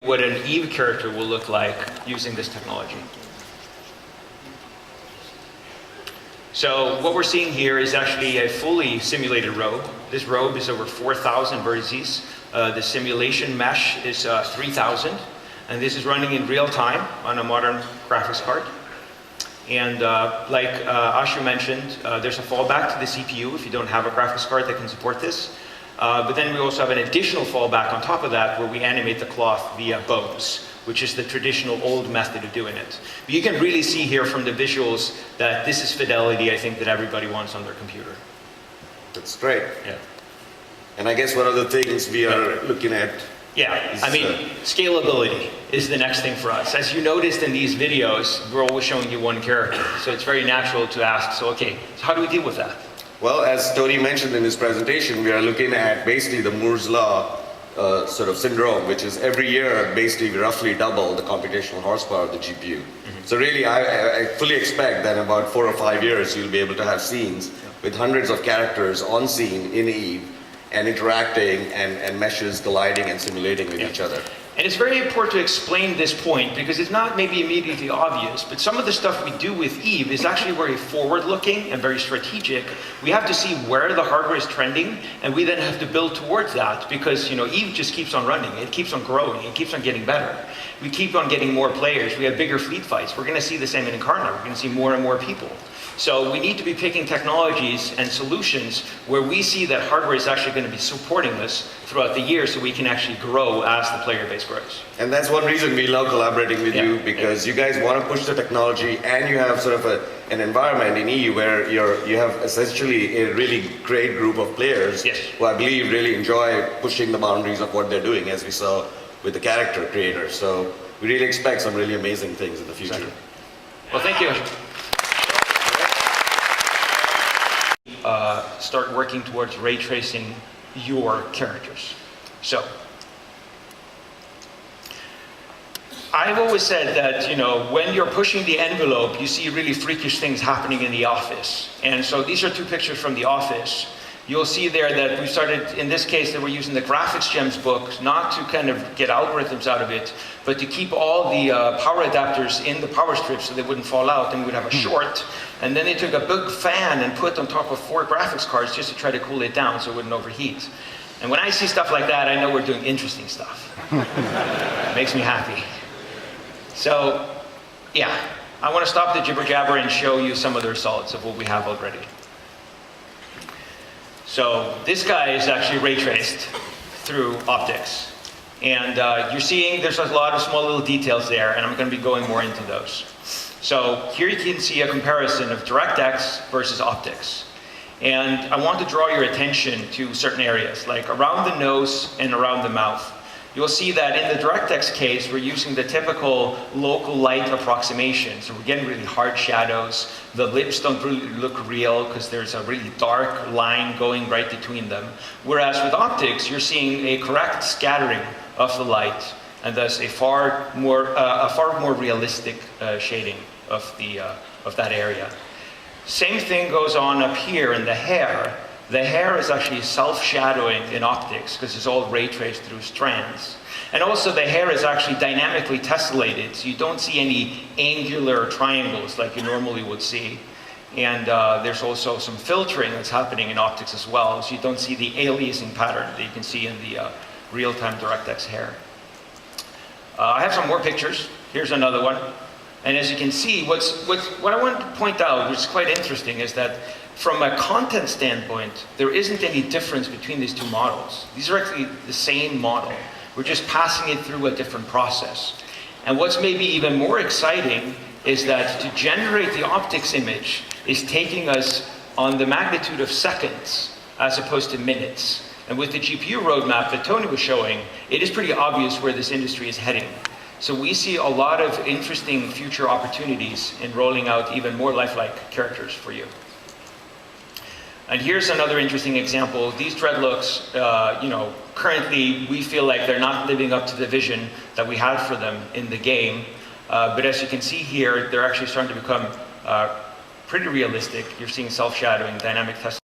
what an Eve character will look like using this technology. So what we're seeing here is actually a fully simulated robe. This robe is over 4,000 vertices. The simulation mesh is 3,000, and this is running in real time on a modern graphics card. And like Ashu mentioned, there's a fallback to the CPU if you don't have a graphics card that can support this. But then we also have an additional fallback on top of that where we animate the cloth via bows, which is the traditional old method of doing it. But you can really see here from the visuals that this is fidelity, I think, that everybody wants on their computer. That's great. Yeah. And I guess one of the things we are looking at. Yeah, I mean, scalability is the next thing for us. As you noticed in these videos, we're always showing you one character. So it's very natural to ask, so okay, so how do we deal with that? Well, as Tony mentioned in his presentation, we are looking at basically the Moore's Law sort of syndrome, which is every year basically we roughly double the computational horsepower of the GPU. So really I fully expect that in about 4 or 5 years you'll be able to have scenes with hundreds of characters on scene in Eve and interacting and meshes colliding and simulating with each other. And it's very important to explain this point because it's not maybe immediately obvious, but some of the stuff we do with Eve is actually very forward-looking and very strategic. We have to see where the hardware is trending, and we then have to build towards that because, you know, Eve just keeps on running. It keeps on growing. It keeps on getting better. We keep on getting more players. We have bigger fleet fights. We're going to see the same in Incarnate. We're going to see more and more people. So we need to be picking technologies and solutions where we see that hardware is actually going to be supporting us throughout the year so we can actually grow as the player base grows. And that's one reason we love collaborating with you, because you guys want to push the technology and you have sort of an environment in EU where you have essentially a really great group of players who I believe really enjoy pushing the boundaries of what they're doing, as we saw with the character creator. So we really expect some really amazing things in the future. Exactly. Well, thank you. Start working towards ray tracing your characters. So, I've always said that, you know, when you're pushing the envelope, you see really freakish things happening in the office. And so these are 2 pictures from the office. You'll see there that we started, in this case, that we're using the graphics gems book, not to kind of get algorithms out of it, but to keep all the power adapters in the power strips so they wouldn't fall out and we would have a short. And then they took a big fan and put on top of 4 graphics cards just to try to cool it down so it wouldn't overheat. And when I see stuff like that, I know we're doing interesting stuff. It makes me happy. So, yeah, I want to stop the jibber jabber and show you some of the results of what we have already. So this guy is actually ray traced through optics. And you're seeing there's a lot of small little details there, and I'm going to be going more into those. So here you can see a comparison of DirectX versus optics. And I want to draw your attention to certain areas, like around the nose and around the mouth. You'll see that in the DirectX case, we're using the typical local light approximation. So we're getting really hard shadows. The lips don't really look real because there's a really dark line going right between them. Whereas with optics, you're seeing a correct scattering of the light, and thus a far more realistic shading of that area. Same thing goes on up here in the hair. The hair is actually self-shadowing in optics because it's all ray traced through strands. And also the hair is actually dynamically tessellated, so you don't see any angular triangles like you normally would see. And there's also some filtering that's happening in optics as well, so you don't see the aliasing pattern that you can see in the real-time DirectX hair. I have some more pictures. Here's another one. And as you can see, what I want to point out, which is quite interesting, is that from a content standpoint, there isn't any difference between these 2 models. These are actually the same model. We're just passing it through a different process. And what's maybe even more exciting is that to generate the optics image is taking us on the magnitude of seconds as opposed to minutes. And with the GPU roadmap that Tony was showing, it is pretty obvious where this industry is heading. So we see a lot of interesting future opportunities in rolling out even more lifelike characters for you. And here's another interesting example. These dreadlocks, you know, currently we feel like they're not living up to the vision that we had for them in the game. But as you can see here, they're actually starting to become pretty realistic. You're seeing self-shadowing, dynamic testing.